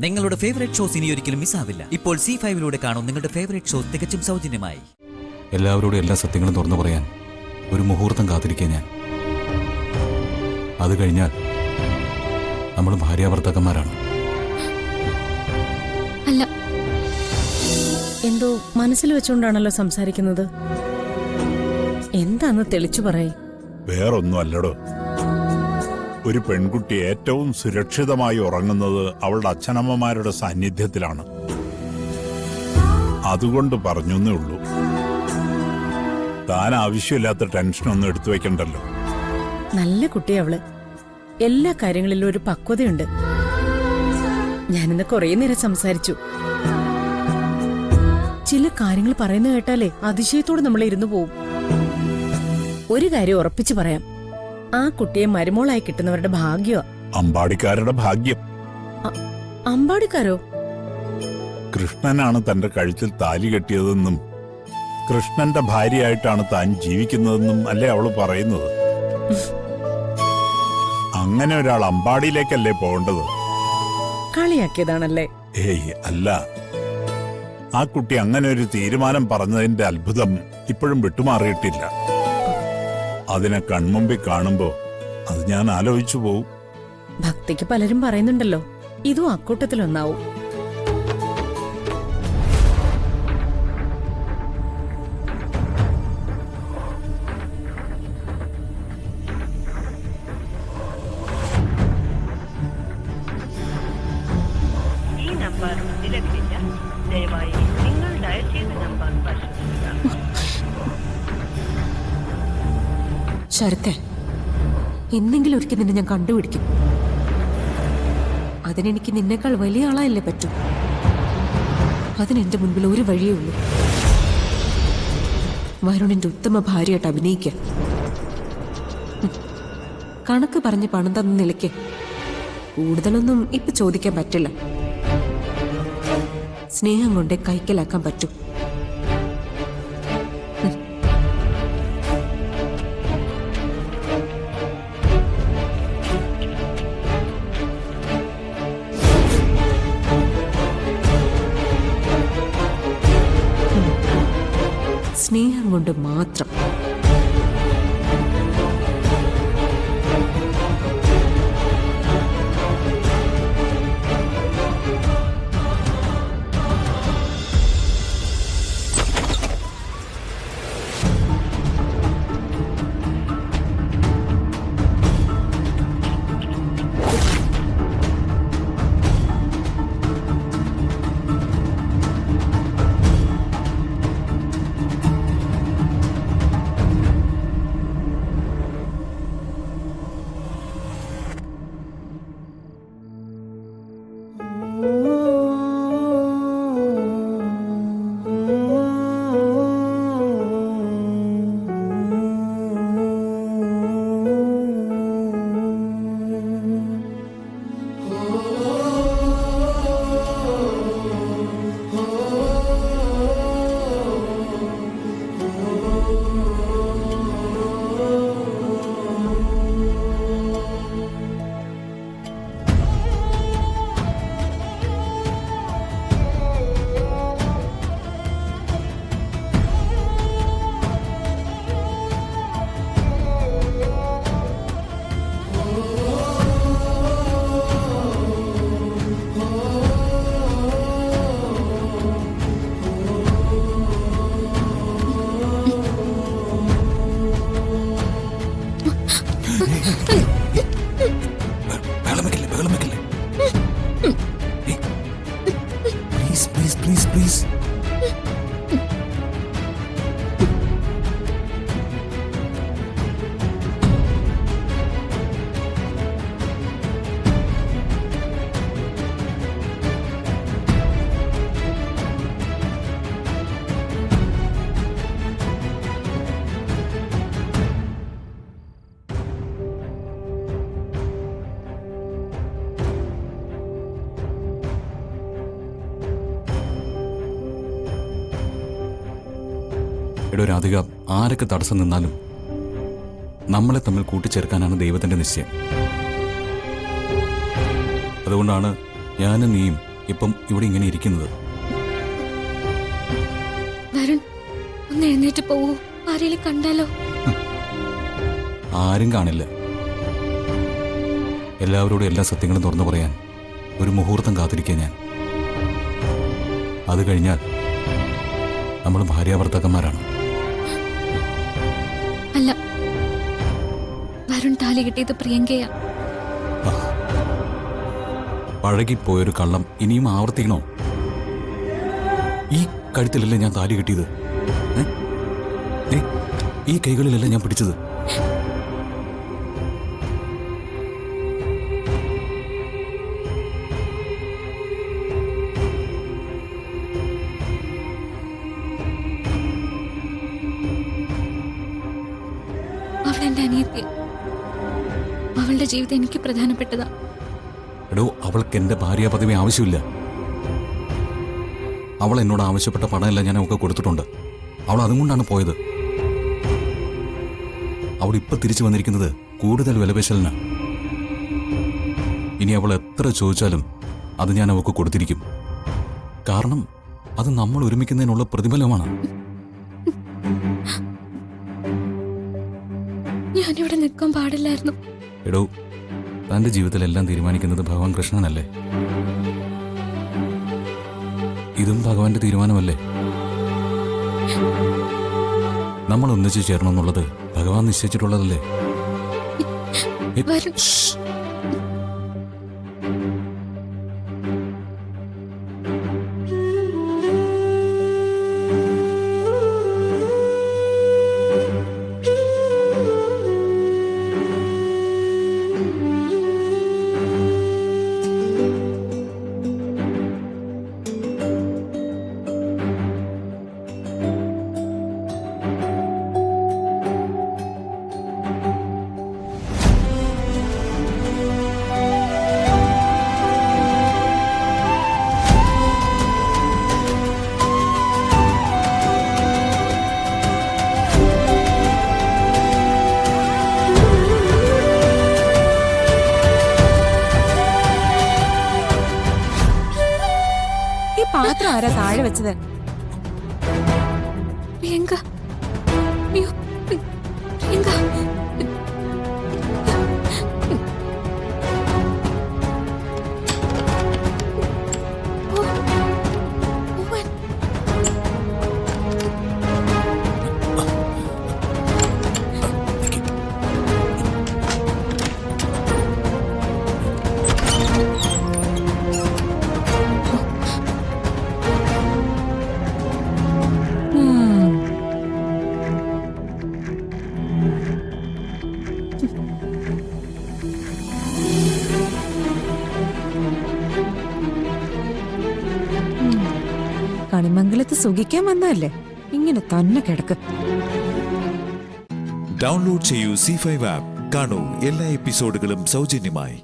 നിങ്ങളുടെ favourite shows ഇനി ഒരിക്കലും മിസ്സാവില്ല. ഇപ്പോൾ C5 കാണും നിങ്ങളുടെ ഫേവറേറ്റ് ഷോസ് തികച്ചും സൗജന്യമായി. എല്ലാവരോടും എല്ലാ സത്യങ്ങളും തുറന്നു പറയാൻ ഒരു മുഹൂർത്തം കാത്തിരിക്കുക ഞാൻ. അത് കഴിഞ്ഞാൽ നമ്മൾ ഭാര്യാഭർത്താക്കന്മാരാണ്. അല്ല, എന്തോ മനസ്സിൽ വെച്ചുകൊണ്ടാണല്ലോ സംസാരിക്കുന്നത്. എന്താന്ന് തെളിച്ചു പറയേ. വേറൊന്നും അല്ലടോ. ഒരു പെൺകുട്ടി ഏറ്റവും സുരക്ഷിതമായി ഉറങ്ങുന്നത് അവളുടെ അച്ഛനമ്മമാരുടെ സാന്നിധ്യത്തിലാണ്. അതുകൊണ്ട് പറഞ്ഞേ ഉള്ളൂ. താൻ ആവശ്യമില്ലാത്ത ടെൻഷനൊന്നും എടുത്തു വെക്കണ്ടല്ലോ. നല്ല കുട്ടി അവള്. എല്ലാ കാര്യങ്ങളിലും ഒരു പക്വതയുണ്ട്. ഞാനിന്ന് കുറേ നേരം സംസാരിച്ചു. ചില കാര്യങ്ങൾ പറയുന്ന കേട്ടാലേ അതിശയത്തോടെ നമ്മൾ ഇരുന്നു പോവും. ഒരു കാര്യം ഉറപ്പിച്ചു പറയാം, ആ കുട്ടിയെ മരുമോളായി കിട്ടുന്നവരുടെ ഭാഗ്യമാ. അമ്പാടിക്കാരുടെ ഭാഗ്യം. അമ്പാടിക്കാരോ? കൃഷ്ണനാണ് തന്റെ കഴുത്തിൽ താലി കെട്ടിയതെന്നും കൃഷ്ണന്റെ ഭാര്യയായിട്ടാണ് താൻ ജീവിക്കുന്നതെന്നും അല്ലേ അവള് പറയുന്നത്. അങ്ങനെ ഒരാൾ അമ്പാടിയിലേക്കല്ലേ പോകേണ്ടത്? കളിയാക്കിയതാണല്ലേ? ഏയ് അല്ല. ആ കുട്ടി അങ്ങനെ ഒരു തീരുമാനം പറഞ്ഞതിന്റെ അത്ഭുതം ഇപ്പോഴും വിട്ടുമാറിയിട്ടില്ല. അതിനെ കൺമുമ്പിൽ കാണുമ്പോ അത് ഞാൻ ആലോചിച്ചു പോവും. ഭക്തിക്ക് പലരും പറയുന്നുണ്ടല്ലോ, ഇതും അക്കൂട്ടത്തിലൊന്നാവും. ഈ നമ്പർ നിലവിലില്ല. ദയവായി നിങ്ങൾ ഡയൽ ചെയ്ത നമ്പർ പരിശോധിക്കുക. ശരത്തെ, എന്നെങ്കിലും ഒരിക്കൽ നിന്നെ ഞാൻ കണ്ടുപിടിക്കും. അതിനെനിക്ക് നിന്നേക്കാൾ വലിയ ആളായല്ലേ പറ്റൂ. അതിനെന്റെ മുൻപിൽ ഒരു വഴിയേ ഉള്ളൂ. വരുണിന്റെ ഉത്തമ ഭാര്യയായിട്ട് അഭിനയിക്കുക. കണക്ക് പറഞ്ഞ് പണം തന്ന നിലയ്ക്ക് കൂടുതലൊന്നും ഇപ്പൊ ചോദിക്കാൻ പറ്റില്ല. സ്നേഹം കൊണ്ടേ കൈക്കലാക്കാൻ പറ്റൂ. സ്നേഹം കൊണ്ട് മാത്രം. പ്ലീസ്. എടോ രാധിക, ആരൊക്കെ തടസ്സം നിന്നാലും നമ്മളെ തമ്മിൽ കൂട്ടിച്ചേർക്കാനാണ് ദൈവത്തിന്റെ നിശ്ചയം. അതുകൊണ്ടാണ് ഞാനും നീയും ഇപ്പം ഇവിടെ ഇങ്ങനെ ഇരിക്കുന്നത്. വരുൺ, ഒന്ന് എഴുന്നേറ്റ് പോവൂ. ആരെയും കണ്ടാലോ? ആരും കാണില്ല. എല്ലാവരോടും എല്ലാ സത്യങ്ങളും തുറന്നു പറയാൻ ഒരു മുഹൂർത്തം കാത്തിരിക്കുക ഞാൻ. അത് കഴിഞ്ഞാൽ നമ്മൾ ഭാര്യാഭർത്താക്കന്മാരാണ്. അല്ല, വരുൺ താലി കിട്ടിയത് പ്രിയങ്കയാ. പഴകിപ്പോയൊരു കള്ളം ഇനിയും ആവർത്തിക്കണോ? ഈ കഴുത്തിലല്ലേ ഞാൻ താലി കിട്ടിയത്? ഈ കൈകളിലല്ലേ ഞാൻ പിടിച്ചത്? അവളെന്റെ അനിയത്തി. അവളുടെ ജീവിതം എനിക്ക് പ്രധാനപ്പെട്ടതാ. എടോ, അവൾക്ക് എന്റെ ഭാര്യ പദവി ആവശ്യമില്ല. അവൾ എന്നോട് ആവശ്യപ്പെട്ട പണമെല്ലാം ഞാൻ അവൾക്ക് കൊടുത്തിട്ടുണ്ട്. അവൾ അതുകൊണ്ടാണ് പോയത്. അവൾ ഇപ്പൊ തിരിച്ചു വന്നിരിക്കുന്നത് കൂടുതൽ വിലപേശലിന്. ഇനി അവൾ എത്ര ചോദിച്ചാലും അത് ഞാൻ അവൾക്ക് കൊടുത്തിരിക്കും. കാരണം അത് നമ്മൾ ഒരുമിക്കുന്നതിനുള്ള പ്രതിഫലമാണ്. ഞാനിവിടെ നിൽക്കാൻ പാടില്ലായിരുന്നു. എടോ, തന്റെ ജീവിതത്തിലെല്ലാം തീരുമാനിക്കുന്നത് ഭഗവാൻ കൃഷ്ണനല്ലേ? ഇതും ഭഗവാന്റെ തീരുമാനമല്ലേ? നമ്മൾ ഒന്നിച്ചു ചേരണമെന്നുള്ളത് ഭഗവാൻ നിശ്ചയിച്ചിട്ടുള്ളതല്ലേ? വരുൺ, പാത്രം ആരാ താഴെ വെച്ചത്? പ്രിയങ്ക. അയ്യോ, പ്രിയങ്ക. കണിമംഗലത്ത് സുഖിക്കാൻ വന്നതല്ലേ? ഇങ്ങനെ തന്നെ കിടക്ക്. ഡൗൺലോഡ് ചെയ്യൂ C5 ആപ്പ്. കാണൂ എല്ലാ എപ്പിസോഡുകളും സൗജന്യമായി.